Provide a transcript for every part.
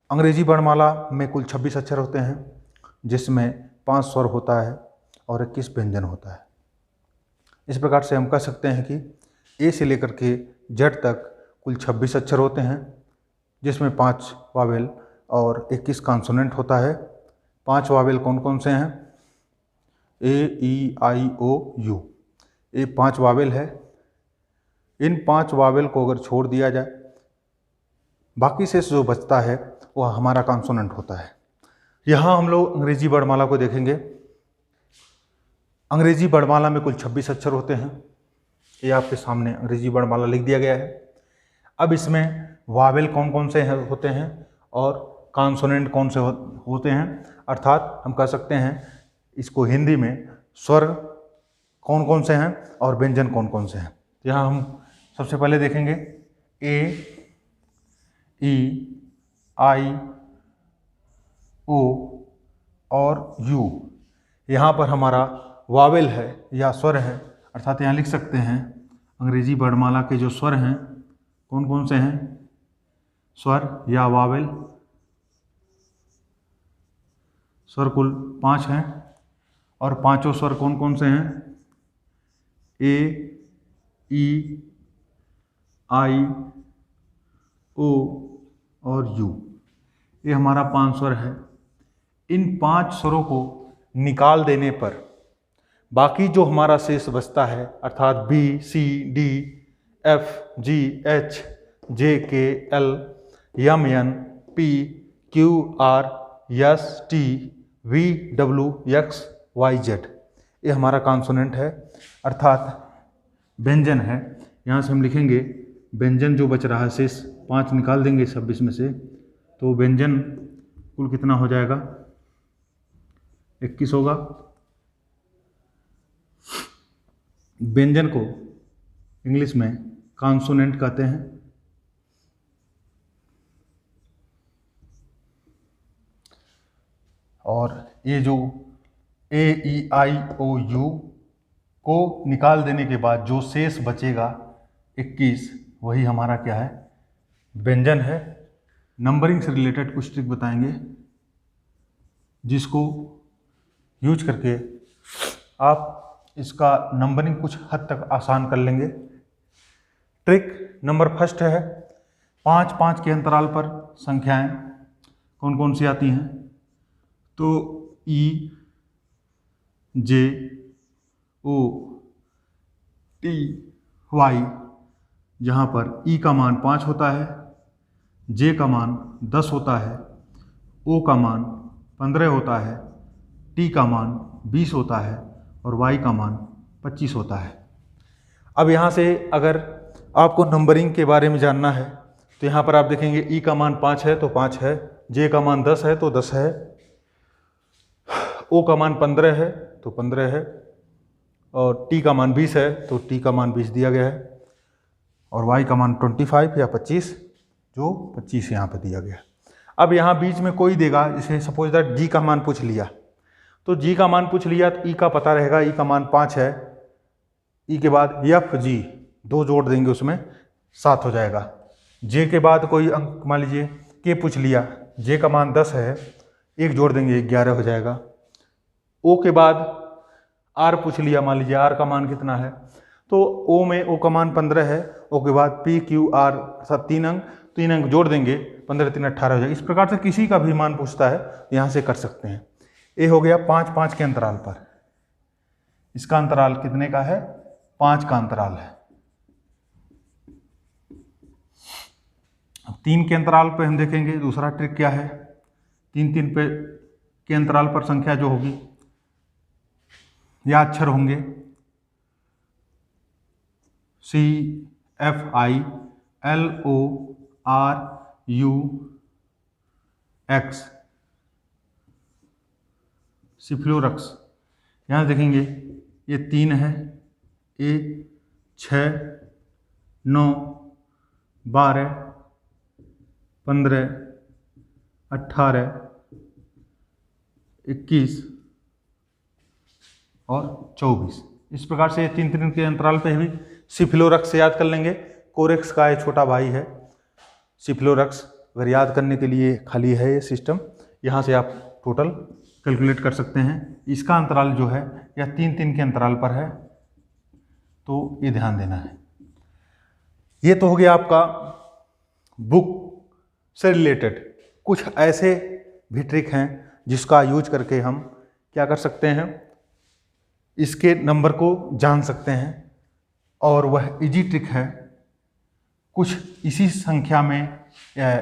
अंग्रेजी वर्णमाला में कुल 26 अक्षर होते हैं, जिसमें 5 स्वर होता है और 21 व्यंजन होता है। इस प्रकार से हम कह सकते हैं कि ए से लेकर के जेड तक कुल 26 अक्षर होते हैं, जिसमें 5 वावेल और 21 कॉन्सोनेंट होता है। 5 वावेल कौन कौन से हैं? ए, ई, आई, ओ, यू, ये 5 वावेल है। इन 5 वावेल को अगर छोड़ दिया जाए, बाकी से जो बचता है वह हमारा कॉन्सोनेंट होता है। यहाँ हम लोग अंग्रेजी वर्णमाला को देखेंगे। अंग्रेजी वर्णमाला में कुल 26 अक्षर होते हैं। ये आपके सामने अंग्रेजी वर्णमाला लिख दिया गया है। अब इसमें वावेल कौन कौन से होते हैं और कॉन्सोनेंट कौन से होते हैं, अर्थात हम कह सकते हैं इसको हिंदी में स्वर कौन कौन से हैं और व्यंजन कौन कौन से हैं। यहाँ हम सबसे पहले देखेंगे ए, ई, आई, ओ और यू। यहाँ पर हमारा वावेल है या स्वर है, अर्थात यहाँ लिख सकते हैं अंग्रेजी वर्णमाला के जो स्वर हैं कौन कौन से हैं, स्वर या वावेल। स्वर कुल 5 हैं और पांचों स्वर कौन कौन से हैं? ए, ई, आई, ओ और यू। ये हमारा 5 स्वर है। इन 5 स्वरों को निकाल देने पर बाकी जो हमारा शेष बचता है, अर्थात B, C, D, F, G, H, J, K, L, M, N, P, Q, R, S, T, V, W, X, Y, Z. ये हमारा कॉन्सोनेंट है, अर्थात व्यंजन है। यहाँ से हम लिखेंगे व्यंजन जो बच रहा है शेष 5 निकाल देंगे 26 में से, तो व्यंजन कुल कितना हो जाएगा? 21 होगा। व्यंजन को इंग्लिश में कॉन्सोनेंट कहते हैं। और ये जो ए, ई, आई, ओ, यू को निकाल देने के बाद जो शेष बचेगा 21, वही हमारा क्या है? व्यंजन है। नंबरिंग से रिलेटेड कुछ ट्रिक बताएंगे, जिसको यूज करके आप इसका नंबरिंग कुछ हद तक आसान कर लेंगे। ट्रिक नंबर फर्स्ट है 5-5 के अंतराल पर संख्याएं कौन कौन सी आती हैं? तो ई, जे, ओ, टी, वाई, जहाँ पर ई का मान 5 होता है, जे का मान 10 होता है, ओ का मान 15 होता है, टी का मान 20 होता है और वाई का मान 25 होता है। अब यहाँ से अगर आपको नंबरिंग के बारे में जानना है तो यहाँ पर आप देखेंगे ई का मान 5 है तो 5 है, जे का मान 10 है तो 10 है, ओ का मान 15 है तो 15 है और टी का मान 20 है तो टी का मान 20 दिया गया है और वाई का मान 25 या 25, जो 25 यहाँ पर दिया गया है। अब यहाँ बीच में कोई देगा, जैसे सपोज दैट जी का मान पूछ लिया, तो जी का मान पूछ लिया तो ई का पता रहेगा, ई का मान 5 है, ई के बाद एफ, जी 2 जोड़ देंगे उसमें 7 हो जाएगा। जे के बाद कोई अंक मान लीजिए के पूछ लिया, जे का मान 10 है, 1 जोड़ देंगे 11 हो जाएगा। ओ के बाद आर पूछ लिया, मान लीजिए आर का मान कितना है, तो ओ में ओ का मान 15 है, ओ के बाद पी, क्यू, आर सब 3 अंक जोड़ देंगे, 15 3 18 हो जाएगा। इस प्रकार से किसी का भी मान पूछता है तो यहाँ से कर सकते हैं। ये हो गया 5-5 के अंतराल पर। इसका अंतराल कितने का है? 5 का अंतराल है। अब 3 के अंतराल पे हम देखेंगे दूसरा ट्रिक क्या है। 3-3 पे के अंतराल पर संख्या जो होगी या अक्षर होंगे C, F, I, L, O, R, U, X, सिफ्लोरक्स। यहाँ देखेंगे ये 3 है, ए 6, 9, 12, 15, 18, 21 और 24। इस प्रकार से 3-3 के अंतराल पे भी सिफ्लोरक्स से याद कर लेंगे। कोरेक्स का एक छोटा भाई है सिफ्लोरक्स, अगर याद करने के लिए खाली है ये सिस्टम, यहाँ से आप टोटल कैलकुलेट कर सकते हैं। इसका अंतराल जो है या 3-3 के अंतराल पर है, तो ये ध्यान देना है। ये तो हो गया आपका बुक से रिलेटेड। कुछ ऐसे भी ट्रिक हैं जिसका यूज करके हम क्या कर सकते हैं, इसके नंबर को जान सकते हैं, और वह इजी ट्रिक है। कुछ इसी संख्या में,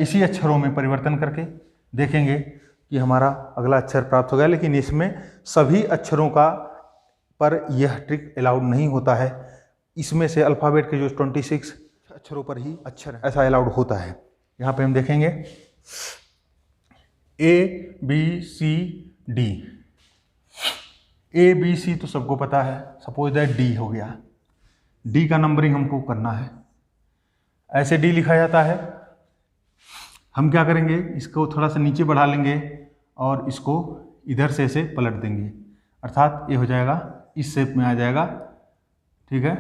इसी अक्षरों में परिवर्तन करके देखेंगे कि हमारा अगला अक्षर प्राप्त हो गया। लेकिन इसमें सभी अक्षरों का पर यह ट्रिक अलाउड नहीं होता है। इसमें से अल्फ़ाबेट के जो 26 अक्षरों पर ही अक्षर ऐसा अलाउड होता है। यहाँ पे हम देखेंगे ABCD। ABC तो सबको पता है, सपोज दैट D हो गया। D का नंबरिंग हमको करना है। ऐसे D लिखा जाता है। हम क्या करेंगे, इसको थोड़ा सा नीचे बढ़ा लेंगे और इसको इधर से ऐसे पलट देंगे, अर्थात ये हो जाएगा, इस शेप में आ जाएगा, ठीक है।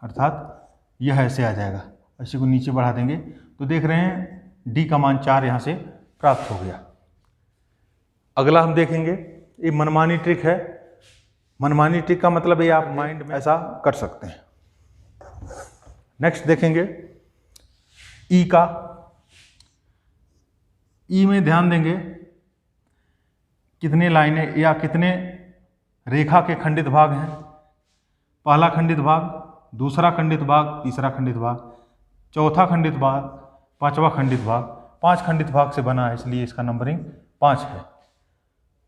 अर्थात यह ऐसे आ जाएगा। इसी को नीचे बढ़ा देंगे तो देख रहे हैं D का मान 4 यहाँ से प्राप्त हो गया। अगला हम देखेंगे, ये मनमानी ट्रिक है। मनमानी ट्रिक का मतलब ये आप माइंड में ऐसा कर सकते हैं। नेक्स्ट देखेंगे ई का। ई में ध्यान देंगे कितने लाइनें या कितने रेखा के खंडित भाग हैं। पहला खंडित भाग, दूसरा खंडित भाग, तीसरा खंडित भाग, चौथा खंडित भाग, पांचवा खंडित भाग। 5 खंडित भाग से बना है, इसलिए इसका नंबरिंग 5 है।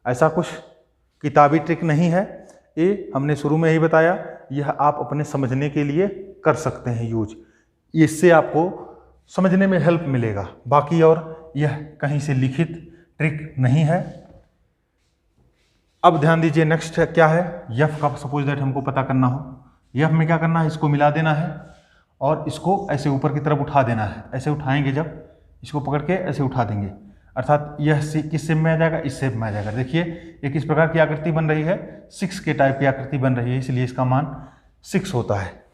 ऐसा कुछ किताबी ट्रिक नहीं है, ये हमने शुरू में ही बताया। यह आप अपने समझने के लिए कर सकते हैं यूज। इससे आपको समझने में हेल्प मिलेगा, बाकी और यह कहीं से लिखित ट्रिक नहीं है। अब ध्यान दीजिए, नेक्स्ट क्या है, यफ का सपोज दैट हमको पता करना हो। यफ में क्या करना है, इसको मिला देना है और इसको ऐसे ऊपर की तरफ उठा देना है। ऐसे उठाएंगे, जब इसको पकड़ के ऐसे उठा देंगे, अर्थात यह किस शेप में आ जाएगा, इस शेप में आ जाएगा। देखिए एक इस प्रकार की आकृति बन रही है, 6 के टाइप की आकृति बन रही है, इसलिए इसका मान 6 होता है।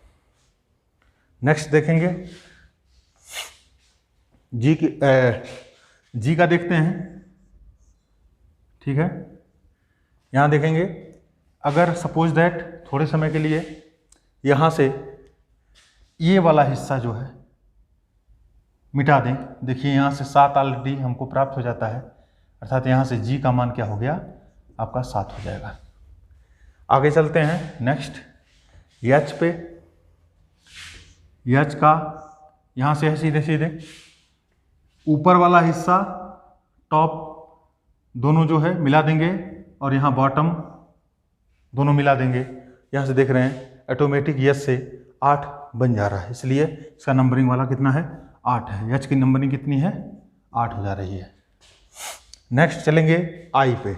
नेक्स्ट देखेंगे जी का देखते हैं, ठीक है। यहाँ देखेंगे, अगर सपोज दैट थोड़े समय के लिए यहाँ से ये वाला हिस्सा जो है मिटा दें, देखिए यहाँ से 7 ऑलरेडी हमको प्राप्त हो जाता है, अर्थात यहाँ से जी का मान क्या हो गया, आपका 7 हो जाएगा। आगे चलते हैं नेक्स्ट एच पे। एच का यहाँ से है सीधे सीधे, ऊपर वाला हिस्सा टॉप दोनों जो है मिला देंगे और यहाँ बॉटम दोनों मिला देंगे। यहाँ से देख रहे हैं ऑटोमेटिक यस से 8 बन जा रहा है, इसलिए इसका नंबरिंग वाला कितना है, 8 है। एच की नंबरिंग कितनी है, 8 हो जा रही है। नेक्स्ट चलेंगे आई पे।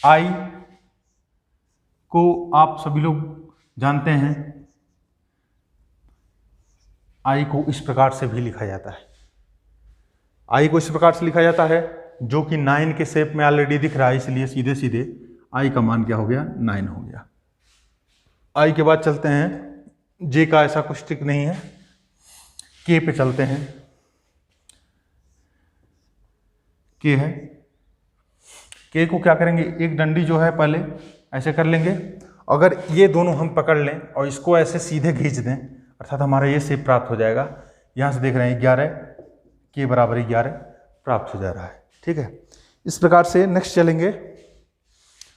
आई को आप सभी लोग जानते हैं, आई को इस प्रकार से भी लिखा जाता है। आई को इस प्रकार से लिखा जाता है, जो कि 9 के शेप में ऑलरेडी दिख रहा है, इसलिए सीधे सीधे आई का मान क्या हो गया, 9 हो गया। आई के बाद चलते हैं जे का, ऐसा कुछ ट्रिक नहीं है। के पे चलते हैं, के है। के को क्या करेंगे, एक डंडी जो है पहले ऐसे कर लेंगे, अगर ये दोनों हम पकड़ लें और इसको ऐसे सीधे खींच दें, अर्थात हमारा ये शेप प्राप्त हो जाएगा। यहाँ से देख रहे हैं 11 के बराबर 11 प्राप्त हो जा रहा है, ठीक है। इस प्रकार से नेक्स्ट चलेंगे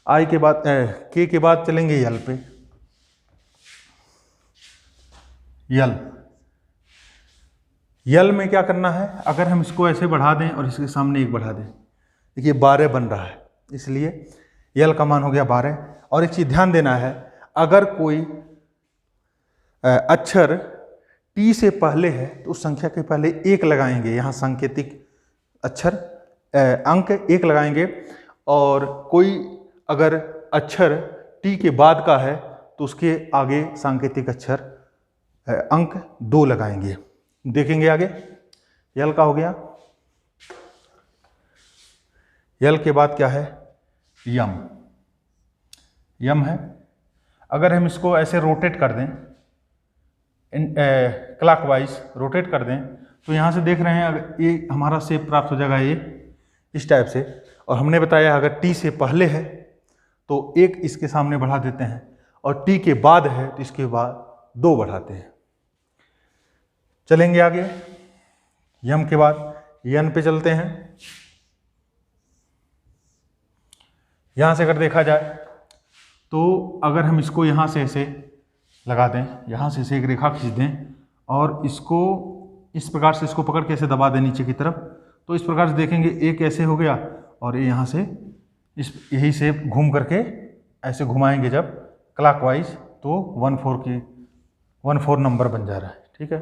आई के बाद, के के बाद चलेंगे यल पे। यल में क्या करना है, अगर हम इसको ऐसे बढ़ा दें और इसके सामने 1 बढ़ा दें, देखिए 12 बन रहा है, इसलिए यल का मान हो गया 12। और एक चीज़ ध्यान देना है, अगर कोई अक्षर टी से पहले है तो उस संख्या के पहले 1 लगाएंगे, यहाँ सांकेतिक अक्षर अंक 1 लगाएंगे। और कोई अगर अक्षर टी के बाद का है तो उसके आगे सांकेतिक अक्षर अंक 2 लगाएंगे। देखेंगे आगे, यल का हो गया। यल के बाद क्या है, यम। यम है, अगर हम इसको ऐसे रोटेट कर दें, क्लॉकवाइज रोटेट कर दें तो यहाँ से देख रहे हैं अगर ये हमारा शेप प्राप्त हो जाएगा ये इस टाइप से। और हमने बताया अगर टी से पहले है तो एक इसके सामने बढ़ा देते हैं और टी के बाद है तो इसके बाद 2 बढ़ाते हैं। चलेंगे आगे, यम के बाद यन पे चलते हैं। यहाँ से अगर देखा जाए तो अगर हम इसको यहाँ से ऐसे लगा दें, यहाँ से ऐसे एक रेखा खींच दें और इसको इस प्रकार से इसको पकड़ के ऐसे दबा दें नीचे की तरफ, तो इस प्रकार से देखेंगे एक ऐसे हो गया और ये यहाँ से इस यही से घूम करके ऐसे घुमाएंगे जब क्लॉकवाइज तो 14 नंबर बन जा रहा है। ठीक है,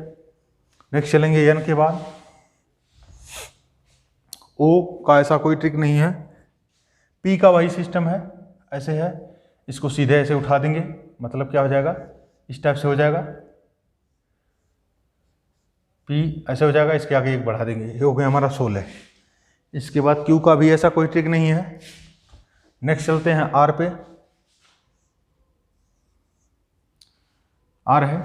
नेक्स्ट चलेंगे एन के बाद। ओ का ऐसा कोई ट्रिक नहीं है, पी का वही सिस्टम है, ऐसे है, इसको सीधे ऐसे उठा देंगे, मतलब क्या हो जाएगा, इस टाइप से हो जाएगा, पी ऐसे हो जाएगा, इसके आगे 1 बढ़ा देंगे, ये हो गया हमारा 16। इसके बाद क्यू का भी ऐसा कोई ट्रिक नहीं है। नेक्स्ट चलते हैं आर पे। आर है,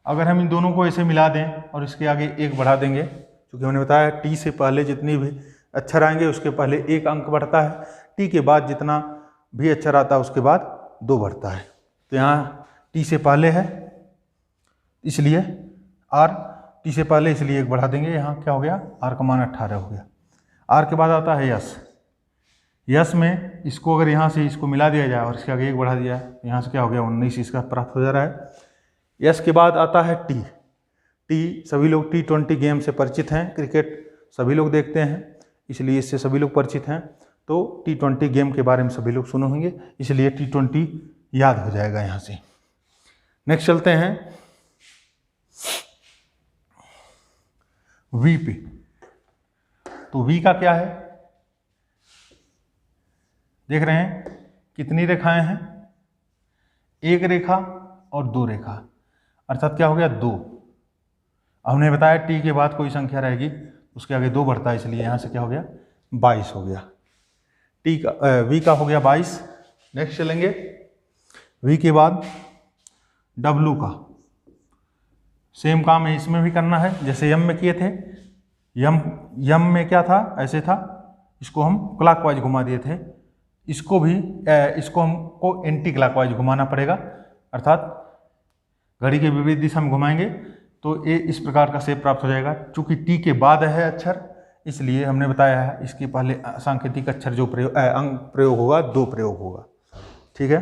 अगर हम इन दोनों को ऐसे मिला दें और इसके आगे 1 बढ़ा देंगे, क्योंकि हमने बताया टी से पहले जितनी भी अक्षर आएंगे उसके पहले 1 अंक बढ़ता है, टी के बाद जितना भी अक्षर आता है उसके बाद 2 बढ़ता है। तो यहाँ टी से पहले है इसलिए आर, टी से पहले इसलिए 1 बढ़ा देंगे, यहाँ क्या हो गया, आर का मान 18 हो गया। आर के बाद आता है यस। यस में इसको अगर यहाँ से इसको मिला दिया जाए और इसके आगे 1 बढ़ा दिया है, यहाँ से क्या हो गया, 19 इसका प्राप्त हो जा रहा है। यस के बाद आता है टी। टी सभी लोग T20 गेम से परिचित हैं, क्रिकेट सभी लोग देखते हैं इसलिए इससे सभी लोग परिचित हैं, तो T20 गेम के बारे में सभी लोग सुने होंगे इसलिए T20 याद हो जाएगा यहाँ से। नेक्स्ट चलते हैं वी पे। तो वी का क्या है, देख रहे हैं कितनी रेखाएं हैं, 1 रेखा और 2 रेखा, अर्थात क्या हो गया 2। हमने बताया टी के बाद कोई संख्या रहेगी उसके आगे 2 बढ़ता है, इसलिए यहाँ से क्या हो गया, 22 हो गया। टी का वी का हो गया 22। नेक्स्ट चलेंगे वी के बाद डब्लू का। सेम काम है इसमें भी करना है जैसे यम में किए थे। यम में क्या था, ऐसे था, इसको हम क्लॉकवाइज घुमा दिए थे, इसको भी इसको हमको एंटी क्लॉकवाइज घुमाना पड़ेगा, अर्थात घड़ी के विपरीत दिशा में घुमाएंगे तो ये इस प्रकार का शेप प्राप्त हो जाएगा। चूंकि टी के बाद है अक्षर इसलिए हमने बताया है इसके पहले सांकेतिक अक्षर जो अंक प्रयोग होगा 2 प्रयोग होगा। ठीक है,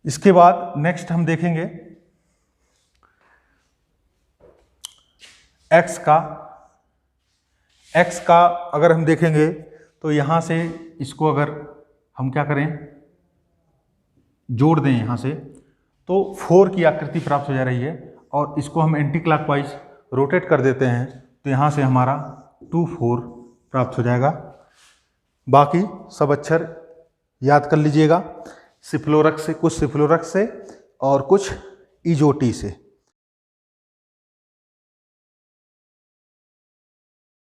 इसके बाद नेक्स्ट हम देखेंगे एक्स का। एक्स का अगर हम देखेंगे तो यहाँ से इसको अगर हम क्या करें, जोड़ दें यहाँ से तो 4 की आकृति प्राप्त हो जा रही है और इसको हम एंटी क्लॉकवाइज रोटेट कर देते हैं तो यहाँ से हमारा 2-4 प्राप्त हो जाएगा। बाकी सब अक्षर याद कर लीजिएगा, सिफ्लोरक्स से, कुछ सिफ्लोरक्स से और कुछ इजोटी से।